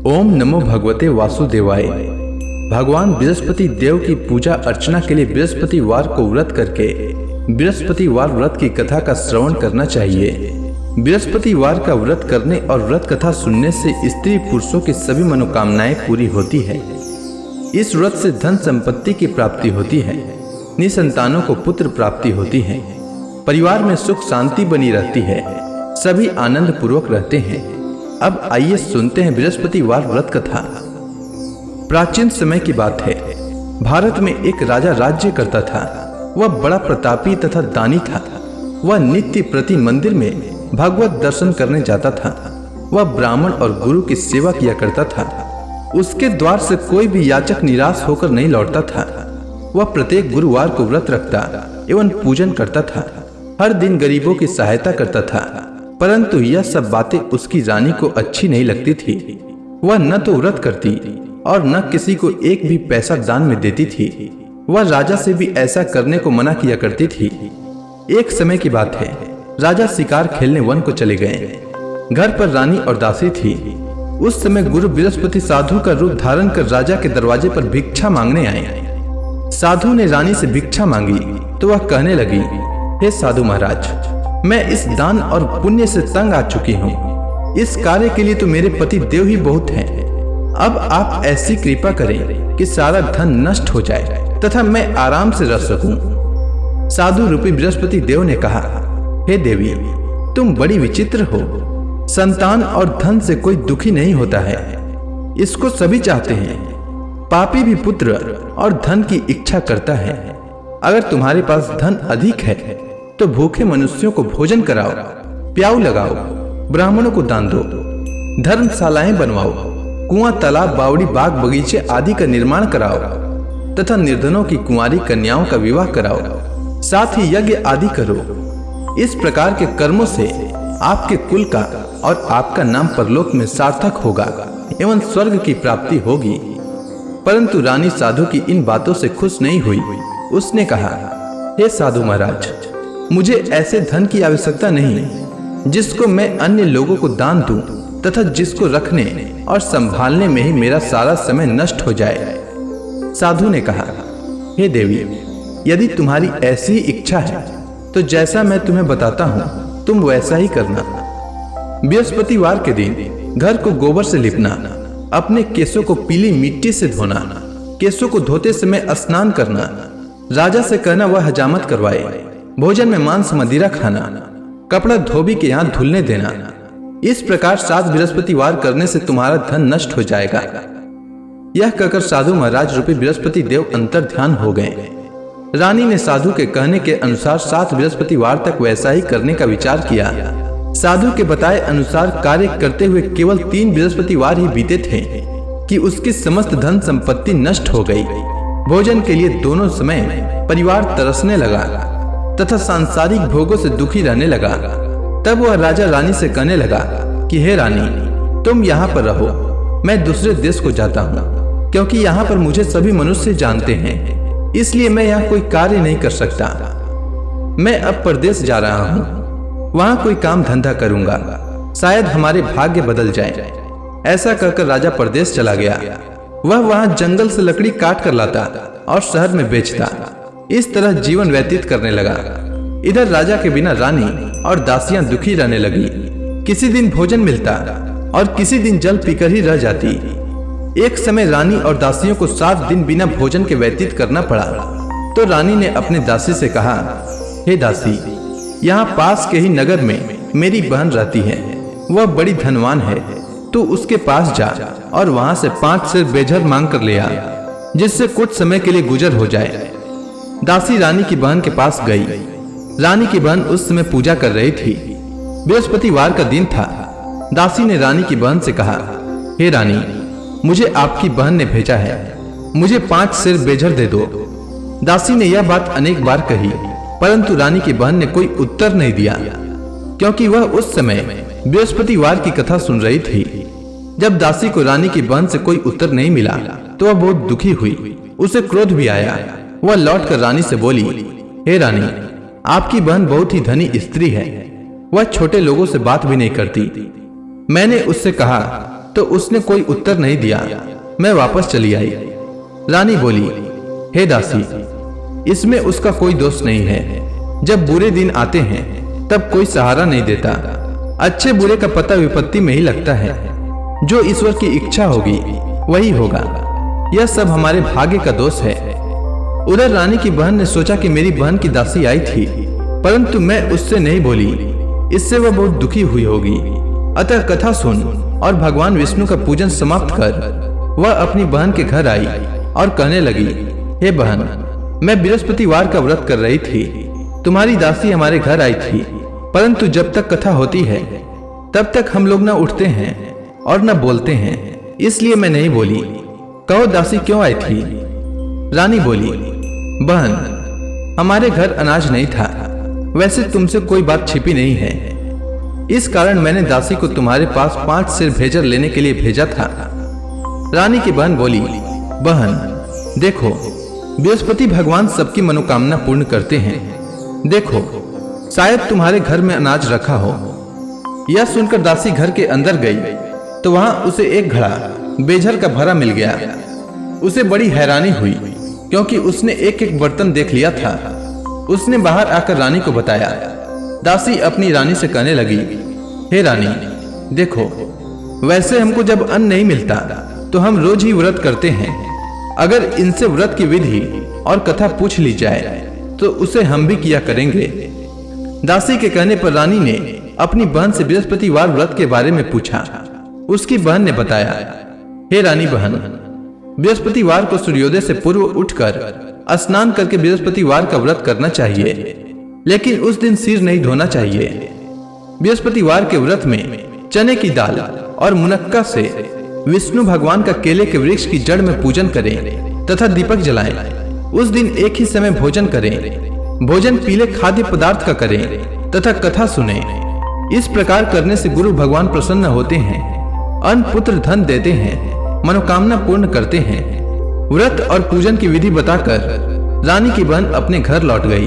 ओम नमो भगवते वासुदेवाय। भगवान बृहस्पति देव की पूजा अर्चना के लिए बृहस्पतिवार को व्रत करके बृहस्पतिवार व्रत की कथा का श्रवण करना चाहिए। बृहस्पतिवार का व्रत करने और व्रत कथा सुनने से स्त्री पुरुषों की सभी मनोकामनाएं पूरी होती है। इस व्रत से धन संपत्ति की प्राप्ति होती है, निसंतानों को पुत्र प्राप्ति होती है, परिवार में सुख शांति बनी रहती है, सभी आनंद पूर्वक रहते हैं। अब आइए सुनते हैं बृहस्पतिवार व्रत कथा। प्राचीन समय की बात है। भारत में एक राजा राज्य करता था। वह बड़ा प्रतापी तथा दानी था। वह नित्य प्रति मंदिर में भगवत दर्शन करने जाता था। वह ब्राह्मण और गुरु की सेवा किया करता था। उसके द्वार से कोई भी याचक निराश होकर नहीं लौटता था। वह प्रत्येक गुरुवार को व्रत रखता एवं पूजन करता था। हर दिन गरीबों की सहायता करता था। परंतु यह सब बातें उसकी रानी को अच्छी नहीं लगती थी। वह न तो व्रत करती और न किसी को एक भी पैसा दान में देती थी। वह राजा से भी ऐसा करने को मना किया करती थी। एक समय की बात है। राजा शिकार खेलने वन को चले गए। घर पर रानी और दासी थी। उस समय गुरु बृहस्पति साधु का रूप धारण कर राजा के दरवाजे पर भिक्षा मांगने आए। साधु ने रानी से भिक्षा मांगी तो वह कहने लगी, हे साधु महाराज, मैं इस दान और पुण्य से तंग आ चुकी हूँ। इस कार्य के लिए तो मेरे पति देव ही बहुत हैं। अब आप ऐसी कृपा करें कि सारा धन नष्ट हो जाए तथा मैं आराम से रह सकूं। साधु रूपी बृहस्पति देव ने कहा, हे देवी, तुम बड़ी विचित्र हो। संतान और धन से कोई दुखी नहीं होता है, इसको सभी चाहते हैं। पापी भी पुत्र और धन की इच्छा करता है। अगर तुम्हारे पास धन अधिक है तो भूखे मनुष्यों को भोजन कराओ, प्याऊ लगाओ, ब्राह्मणों को दान दो, धर्मशालाएं बनवाओ, कुआं, तालाब, बावड़ी, बाग, बगीचे आदि का निर्माण कराओ तथा निर्धनों की कुंवारी कन्याओं का विवाह कराओ। साथ ही यज्ञ आदि करो। इस प्रकार के कर्मों से आपके कुल का और आपका नाम परलोक में सार्थक होगा एवं स्वर्ग की प्राप्ति होगी। परंतु रानी साधु की इन बातों से खुश नहीं हुई। उसने कहा, हे साधु महाराज, मुझे ऐसे धन की आवश्यकता नहीं जिसको मैं अन्य लोगों को दान दूं तथा जिसको रखने और संभालने में ही मेरा सारा समय नष्ट हो जाए। साधु ने कहा, हे देवी, यदि तुम्हारी ऐसी इच्छा है तो जैसा मैं तुम्हें बताता हूँ तुम वैसा ही करना। बृहस्पतिवार के दिन घर को गोबर से लिपना, अपने केसों को पीली मिट्टी से धोना, केसों को धोते समय स्नान करना, राजा से कहना वह हजामत करवाए, भोजन में मांस मदिरा खाना, कपड़ा धोबी के यहाँ धुलने देना। इस प्रकार 7 बृहस्पतिवार करने से तुम्हारा धन नष्ट हो जाएगा। यह कहकर साधु महाराज रूपी बृहस्पति देव अंतर ध्यान हो गए। रानी ने साधु के कहने के अनुसार 7 बृहस्पतिवार तक वैसा ही करने का विचार किया। साधु के बताए अनुसार कार्य करते हुए केवल 3 बृहस्पतिवार ही बीते थे कि उसकी समस्त धन संपत्ति नष्ट हो गई। भोजन के लिए दोनों समय परिवार तरसने लगा तथा सांसारिक भोगों से दुखी रहने लगा। तब वह राजा रानी से कहने लगा कि हे रानी, तुम यहाँ पर रहो, मैं दूसरे देश को जाता हूँ, क्योंकि यहाँ पर मुझे सभी मनुष्य जानते हैं, इसलिए मैं यहाँ कोई कार्य नहीं कर सकता। मैं अब परदेश जा रहा हूँ, वहाँ कोई काम धंधा करूंगा, शायद हमारे भाग्य बदल जाए। ऐसा कहकर राजा परदेश चला गया। वह वहाँ जंगल से लकड़ी काट कर लाता और शहर में बेचता। इस तरह जीवन व्यतीत करने लगा। इधर राजा के बिना रानी और दासियां दुखी रहने लगी। किसी दिन भोजन मिलता और किसी दिन जल पीकर ही रह जाती। एक समय रानी और दासियों को 7 दिन बिना भोजन के व्यतीत करना पड़ा। तो रानी ने अपने दासी से कहा, हे दासी, यहाँ पास के ही नगर में मेरी बहन रहती है। वह बड़ी धनवान है, तू उसके पास जा और वहां से 5 सेर बेझर मांग कर ले आ, जिससे कुछ समय के लिए गुजर हो जाए। दासी रानी की बहन के पास गई। रानी की बहन उस समय पूजा कर रही थी। बृहस्पतिवार का दिन था। दासी ने रानी की बहन से कहा, हे रानी, मुझे आपकी बहन ने भेजा है, मुझे 5 सेर बेझर दे दो। दासी ने यह बात अनेक बार कही, परंतु रानी की बहन ने कोई उत्तर नहीं दिया, क्योंकि वह उस समय बृहस्पतिवार की कथा सुन रही थी। जब दासी को रानी की बहन से कोई उत्तर नहीं मिला तो वह बहुत दुखी हुई। उसे क्रोध भी आया। वह लौटकर रानी से बोली, हे रानी, आपकी बहन बहुत ही धनी स्त्री है। वह छोटे लोगों से बात भी नहीं करती। मैंने उससे कहा तो उसने कोई उत्तर नहीं दिया। मैं वापस चली आई। रानी बोली, हे दासी, इसमें उसका कोई दोष नहीं है। जब बुरे दिन आते हैं तब कोई सहारा नहीं देता। अच्छे बुरे का पता विपत्ति में ही लगता है। जो ईश्वर की इच्छा होगी वही होगा। यह सब हमारे भाग्य का दोष है। उधर रानी की बहन ने सोचा कि मेरी बहन की दासी आई थी, परंतु मैं उससे नहीं बोली। इससे वह बहुत दुखी हुई होगी। अतः कथा सुन और भगवान विष्णु का पूजन समाप्त कर वह अपनी बहन के घर आई और कहने लगी, हे बहन, मैं बृहस्पतिवार का व्रत कर रही थी। तुम्हारी दासी हमारे घर आई थी, परंतु जब तक कथा होती है तब तक हम लोग न उठते हैं और न बोलते हैं, इसलिए मैं नहीं बोली। कहो दासी क्यों आई थी? रानी बोली, बहन, हमारे घर अनाज नहीं था। वैसे तुमसे कोई बात छिपी नहीं है। इस कारण मैंने दासी को तुम्हारे पास 5 सेर भेजर लेने के लिए भेजा था। रानी की बहन बोली, बहन देखो, बृहस्पति भगवान सबकी मनोकामना पूर्ण करते हैं। देखो, शायद तुम्हारे घर में अनाज रखा हो। यह सुनकर दासी घर के अंदर गई तो वहां उसे एक घड़ा बेझर का भरा मिल गया। उसे बड़ी हैरानी हुई क्योंकि उसने एक एक बर्तन देख लिया था। उसने बाहर आकर रानी को बताया। दासी अपनी रानी से कहने लगी, हे रानी, देखो, वैसे हमको जब अन्न नहीं मिलता तो हम रोज ही व्रत करते हैं। अगर इनसे व्रत की विधि और कथा पूछ ली जाए तो उसे हम भी किया करेंगे। दासी के कहने पर रानी ने अपनी बहन से बृहस्पतिवार व्रत के बारे में पूछा। उसकी बहन ने बताया, हे रानी बहन, बृहस्पतिवार को सूर्योदय से पूर्व उठकर स्नान करके बृहस्पतिवार का व्रत करना चाहिए, लेकिन उस दिन सिर नहीं धोना चाहिए। बृहस्पतिवार के व्रत में चने की दाल और मुनक्का से विष्णु भगवान का केले के वृक्ष की जड़ में पूजन करें तथा दीपक जलाएं। उस दिन एक ही समय भोजन करें। भोजन पीले खाद्य पदार्थ का करें तथा कथा सुने। इस प्रकार करने से गुरु भगवान प्रसन्न होते हैं, अन्न पुत्र धन देते हैं, मनोकामना पूर्ण करते हैं। व्रत और पूजन की विधि बताकर रानी की बहन अपने घर लौट गई।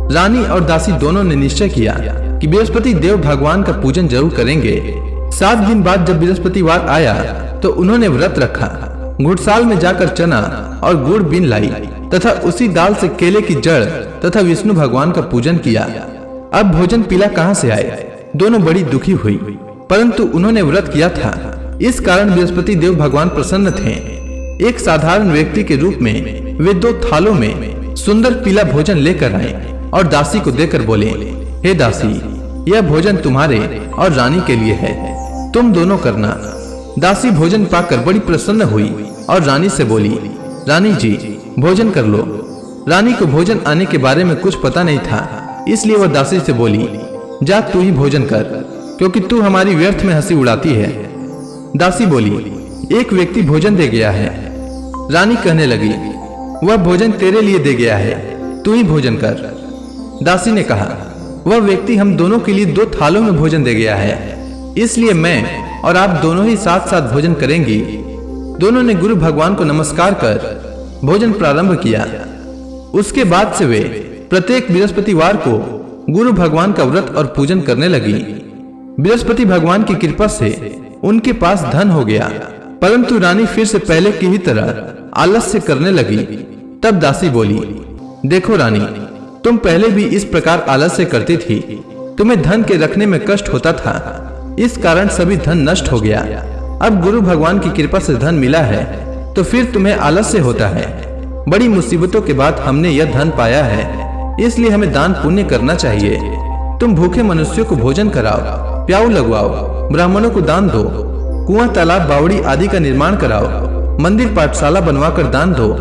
रानी और दासी दोनों ने निश्चय किया कि बृहस्पति देव भगवान का पूजन जरूर करेंगे। 7 दिन बाद जब बृहस्पतिवार आया तो उन्होंने व्रत रखा। घुड़साल में जाकर चना और गुड़ बीन लाई तथा उसी दाल से केले की जड़ तथा विष्णु भगवान का पूजन किया। अब भोजन पीला कहाँ से आए? दोनों बड़ी दुखी हुई, परंतु उन्होंने व्रत किया था, इस कारण बृहस्पति देव भगवान प्रसन्न थे। एक साधारण व्यक्ति के रूप में वे 2 थालों में सुंदर पीला भोजन लेकर आए और दासी को देकर बोले, हे दासी, यह भोजन तुम्हारे और रानी के लिए है, तुम दोनों करना। दासी भोजन पाकर बड़ी प्रसन्न हुई और रानी से बोली, रानी जी, भोजन कर लो। रानी को भोजन आने के बारे में कुछ पता नहीं था, इसलिए वह दासी से बोली, जा तू ही भोजन कर, क्योंकि तू हमारी व्यर्थ में हंसी उड़ाती है। दासी बोली, एक व्यक्ति भोजन दे गया है। रानी कहने लगी, वह भोजन तेरे लिए दे गया है, तू ही भोजन कर। दासी ने कहा, वह व्यक्ति हम दोनों के लिए 2 थालों में भोजन दे गया है, इसलिए मैं और आप दोनों ही साथ साथ भोजन करेंगी। दोनों ने गुरु भगवान को नमस्कार कर भोजन प्रारंभ किया। उसके बाद से वे प्रत्येक बृहस्पतिवार को गुरु भगवान का व्रत और पूजन करने लगी। बृहस्पति भगवान की कृपा से उनके पास धन हो गया, परंतु रानी फिर से पहले की ही तरह आलस्य करने लगी। तब दासी बोली, देखो रानी, तुम पहले भी इस प्रकार आलस्य करती थी। तुम्हें धन के रखने में कष्ट होता था, इस कारण सभी धन नष्ट हो गया। अब गुरु भगवान की कृपा से धन मिला है तो फिर तुम्हें आलस्य होता है। बड़ी मुसीबतों के बाद हमने यह धन पाया है, इसलिए हमें दान पुण्य करना चाहिए। तुम भूखे मनुष्यों को भोजन कराओ, प्याऊ लगवाओ, ब्राह्मणों को दान दो, कुआं तालाब बावड़ी आदि का निर्माण कराओ, मंदिर पाठशाला बनवाकर दान दो,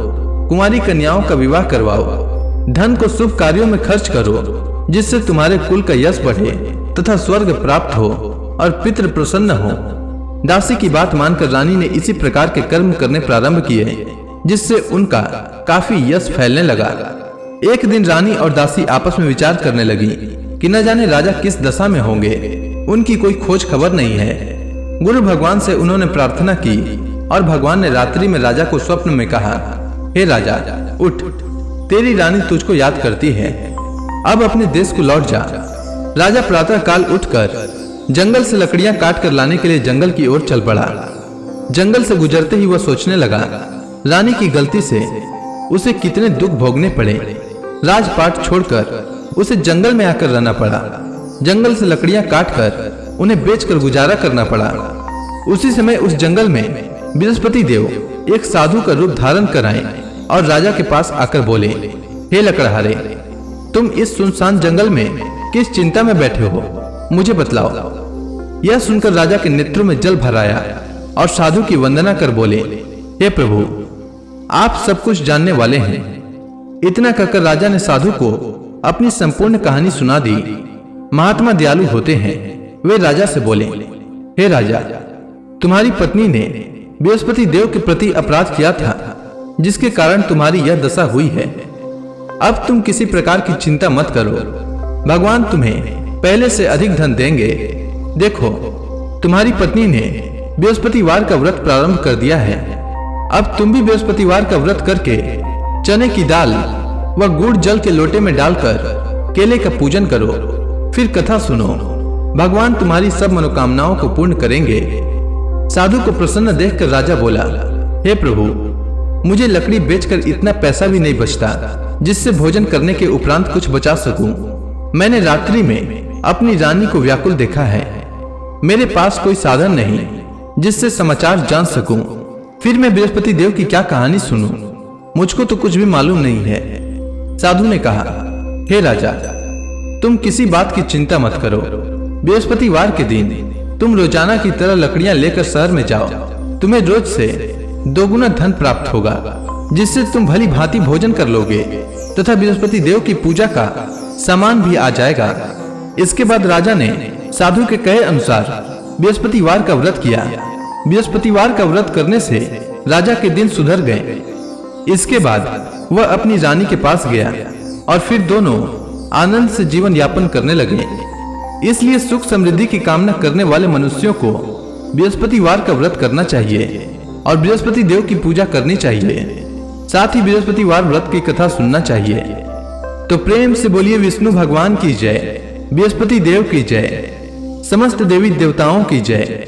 कुंवारी कन्याओं का विवाह करवाओ। धन को शुभ कार्यों में खर्च करो, जिससे तुम्हारे कुल का यश बढ़े तथा स्वर्ग प्राप्त हो और पितृ प्रसन्न हो। दासी की बात मानकर रानी ने इसी प्रकार के कर्म करने प्रारंभ किए, जिससे उनका काफी यश फैलने लगा। एक दिन रानी और दासी आपस में विचार करने लगी कि न जाने राजा किस दशा में होंगे, उनकी कोई खोज खबर नहीं है। गुरु भगवान से उन्होंने प्रार्थना की और भगवान ने रात्रि में राजा को स्वप्न में कहा, हे राजा, उठ, तेरी रानी तुझको याद करती है, अब अपने देश को लौट जा। राजा प्रातः काल उठकर जंगल से लकड़ियां काट कर लाने के लिए जंगल की ओर चल पड़ा। जंगल से गुजरते ही वह सोचने लगा, रानी की गलती से उसे कितने दुख भोगने पड़े। राजपाट छोड़कर उसे जंगल में आकर रहना पड़ा। जंगल से लकड़ियां काटकर उन्हें बेचकर गुजारा करना पड़ा। उसी समय उस जंगल में बृहस्पति देव एक साधु का रूप धारण कर आए और राजा के पास आकर बोले, हे लकड़हारे, तुम इस सुनसान जंगल में किस चिंता में बैठे हो, मुझे बतलाओ। यह सुनकर राजा के नेत्रों में जल भर आया और साधु की वंदना कर बोले, हे प्रभु, आप सब कुछ जानने वाले हैं। इतना कहकर राजा ने साधु को अपनी संपूर्ण कहानी सुना दी। महात्मा दयालु होते हैं। वे राजा से बोले, हे राजा, तुम्हारी पत्नी ने बृहस्पति देव के प्रति अपराध किया था, जिसके कारण तुम्हारी यह दशा हुई है। अब तुम किसी प्रकार की चिंता मत करो, भगवान तुम्हें पहले से अधिक धन देंगे। देखो, तुम्हारी पत्नी ने बृहस्पतिवार का व्रत प्रारंभ कर दिया है। अब तुम भी बृहस्पतिवार का व्रत करके चने की दाल व गुड़ जल के लोटे में डालकर केले का पूजन करो, फिर कथा सुनो। भगवान तुम्हारी सब मनोकामनाओं को पूर्ण करेंगे। साधु को प्रसन्न देखकर राजा बोला, हे प्रभु, मुझे लकड़ी बेचकर इतना पैसा भी नहीं बचता जिससे भोजन करने के उपरांत कुछ बचा सकूं। मैंने रात्रि में अपनी रानी को व्याकुल देखा है। मेरे पास कोई साधन नहीं जिससे समाचार जान सकूं। फिर मैं बृहस्पति देव की क्या कहानी सुनूं? मुझको तो कुछ भी मालूम नहीं है। साधु ने कहा, हे राजा, तुम किसी बात की चिंता मत करो। बृहस्पतिवार के दिन तुम रोजाना की तरह लकड़ियां लेकर शहर में जाओ। तुम्हें रोज से 2 गुना धन प्राप्त होगा, जिससे तुम भली भांति भोजन कर लोगे तथा बृहस्पति देव की पूजा का सामान भी आ जाएगा। इसके बाद राजा ने साधु के कहे अनुसार बृहस्पतिवार का व्रत किया। बृहस्पतिवार का व्रत करने से राजा के दिन सुधर गए। इसके बाद वह अपनी रानी के पास गया और फिर दोनों आनंद से जीवन यापन करने लगे। इसलिए सुख समृद्धि की कामना करने वाले मनुष्यों को बृहस्पतिवार का व्रत करना चाहिए और बृहस्पति देव की पूजा करनी चाहिए। साथ ही बृहस्पतिवार व्रत की कथा सुनना चाहिए। तो प्रेम से बोलिए विष्णु भगवान की जय, बृहस्पति देव की जय, समस्त देवी देवताओं की जय।